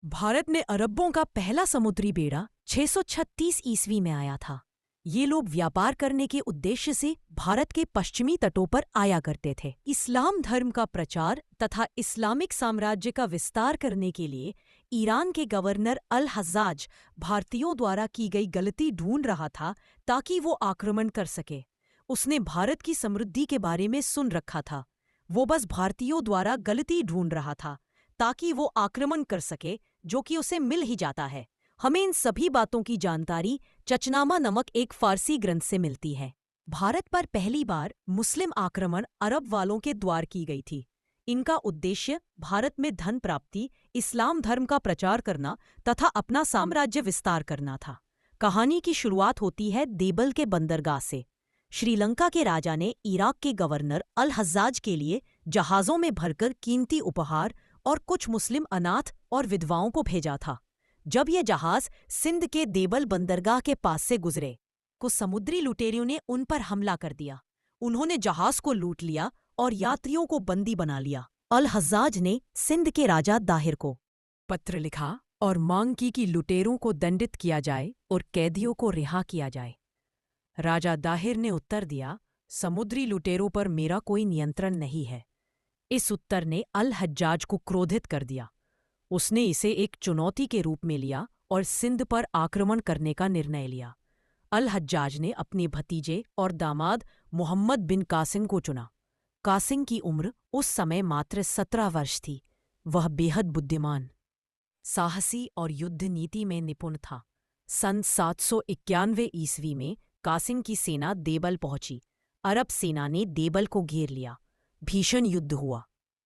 भारत में अरबों का पहला समुद्री बेड़ा 636 ईस्वी में आया था। ये लोग व्यापार करने के उद्देश्य से भारत के पश्चिमी तटों पर आया करते थे। इस्लाम धर्म का प्रचार तथा इस्लामिक साम्राज्य का विस्तार करने के लिए ईरान के गवर्नर अल हज्जाज भारतीयों द्वारा की गई गलती ढूंढ रहा था ताकि वो आक्रमण कर सके। उसने भारत की समृद्धि के बारे में सुन रखा था। वो बस भारतीयों द्वारा गलती ढूंढ रहा था ताकि वो आक्रमण कर सके, जो कि उसे मिल ही जाता है। हमें इन सभी बातों की जानकारी चचनामा नामक एक फारसी ग्रंथ से मिलती है। भारत पर पहली बार मुस्लिम आक्रमण अरब वालों के द्वार की गई थी। इनका उद्देश्य भारत में धन प्राप्ति, इस्लाम धर्म का प्रचार करना तथा अपना साम्राज्य विस्तार करना था। कहानी की शुरुआत होती है देबल के बंदरगाह से। श्रीलंका के राजा ने इराक के गवर्नर अल हज्जाज के लिए जहाज़ों में भरकर कीमती उपहार और कुछ मुस्लिम अनाथ और विधवाओं को भेजा था। जब ये जहाज सिंध के देबल बंदरगाह के पास से गुजरे, कुछ समुद्री लुटेरियों ने उन पर हमला कर दिया। उन्होंने जहाज को लूट लिया और यात्रियों को बंदी बना लिया। अल हज्जाज ने सिंध के राजा दाहिर को पत्र लिखा और मांग की कि लुटेरों को दंडित किया जाए और कैदियों को रिहा किया जाए। राजा दाहिर ने उत्तर दिया, समुद्री लुटेरों पर मेरा कोई नियंत्रण नहीं है। इस उत्तर ने अल हज्जाज को क्रोधित कर दिया। उसने इसे एक चुनौती के रूप में लिया और सिंध पर आक्रमण करने का निर्णय लिया। अल हज्जाज ने अपने भतीजे और दामाद मोहम्मद बिन कासिम को चुना। कासिम की उम्र उस समय मात्र 17 वर्ष थी। वह बेहद बुद्धिमान, साहसी और युद्ध नीति में निपुण था। सन 791 ईस्वी में कासिम की सेना देबल पहुंची। अरब सेना ने देबल को घेर लिया। भीषण युद्ध हुआ,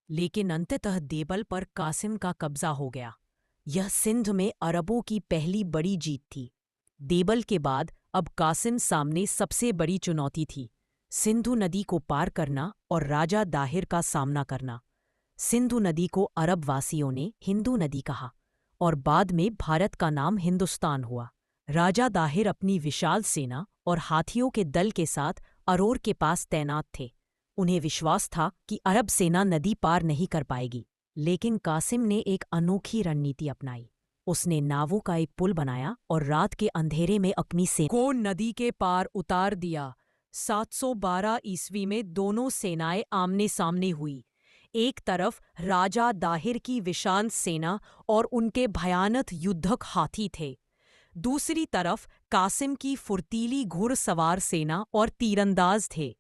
लेकिन अंततः देबल पर कासिम का कब्जा हो गया। यह सिंध में अरबों की पहली बड़ी जीत थी। देबल के बाद अब कासिम सामने सबसे बड़ी चुनौती थी, सिंधु नदी को पार करना और राजा दाहिर का सामना करना। सिंधु नदी को अरब वासियों ने हिंदू नदी कहा और बाद में भारत का नाम हिंदुस्तान हुआ। राजा दाहिर अपनी विशाल सेना और हाथियों के दल के साथ अरोर के पास तैनात थे। उन्हें विश्वास था कि अरब सेना नदी पार नहीं कर पाएगी, लेकिन कासिम ने एक अनोखी रणनीति अपनाई। उसने नावों का एक पुल बनाया और रात के अंधेरे में अपनी सेना को नदी के पार उतार दिया। 712 ईस्वी में दोनों सेनाएं आमने सामने हुई। एक तरफ राजा दाहिर की विशाल सेना और उनके भयानक युद्धक हाथी थे। दूसरी तरफ कासिम की फुर्तीली घुड़सवार सेना और तीरंदाज थे।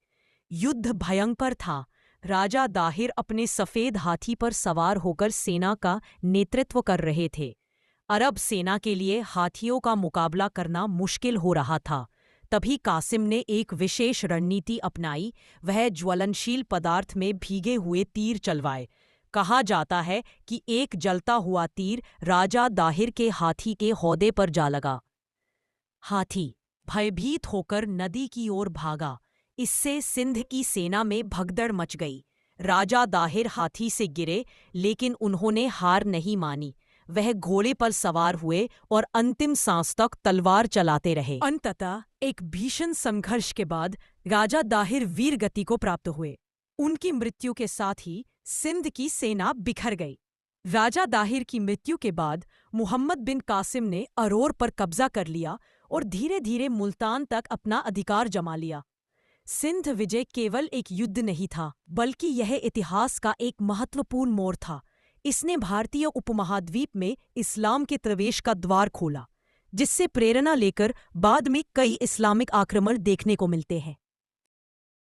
युद्ध भयंकर था। राजा दाहिर अपने सफ़ेद हाथी पर सवार होकर सेना का नेतृत्व कर रहे थे। अरब सेना के लिए हाथियों का मुकाबला करना मुश्किल हो रहा था। तभी कासिम ने एक विशेष रणनीति अपनाई। वह ज्वलनशील पदार्थ में भीगे हुए तीर चलवाए। कहा जाता है कि एक जलता हुआ तीर राजा दाहिर के हाथी के हौदे पर जा लगा। हाथी भयभीत होकर नदी की ओर भागा। इससे सिंध की सेना में भगदड़ मच गई। राजा दाहिर हाथी से गिरे, लेकिन उन्होंने हार नहीं मानी। वह घोड़े पर सवार हुए और अंतिम सांस तक तलवार चलाते रहे। अंततः एक भीषण संघर्ष के बाद राजा दाहिर वीर गति को प्राप्त हुए। उनकी मृत्यु के साथ ही सिंध की सेना बिखर गई। राजा दाहिर की मृत्यु के बाद मोहम्मद बिन कासिम ने अरोर पर कब्जा कर लिया और धीरे धीरे मुल्तान तक अपना अधिकार जमा लिया। सिंध विजय केवल एक युद्ध नहीं था, बल्कि यह इतिहास का एक महत्वपूर्ण मोड़ था। इसने भारतीय उपमहाद्वीप में इस्लाम के प्रवेश का द्वार खोला, जिससे प्रेरणा लेकर बाद में कई इस्लामिक आक्रमण देखने को मिलते हैं।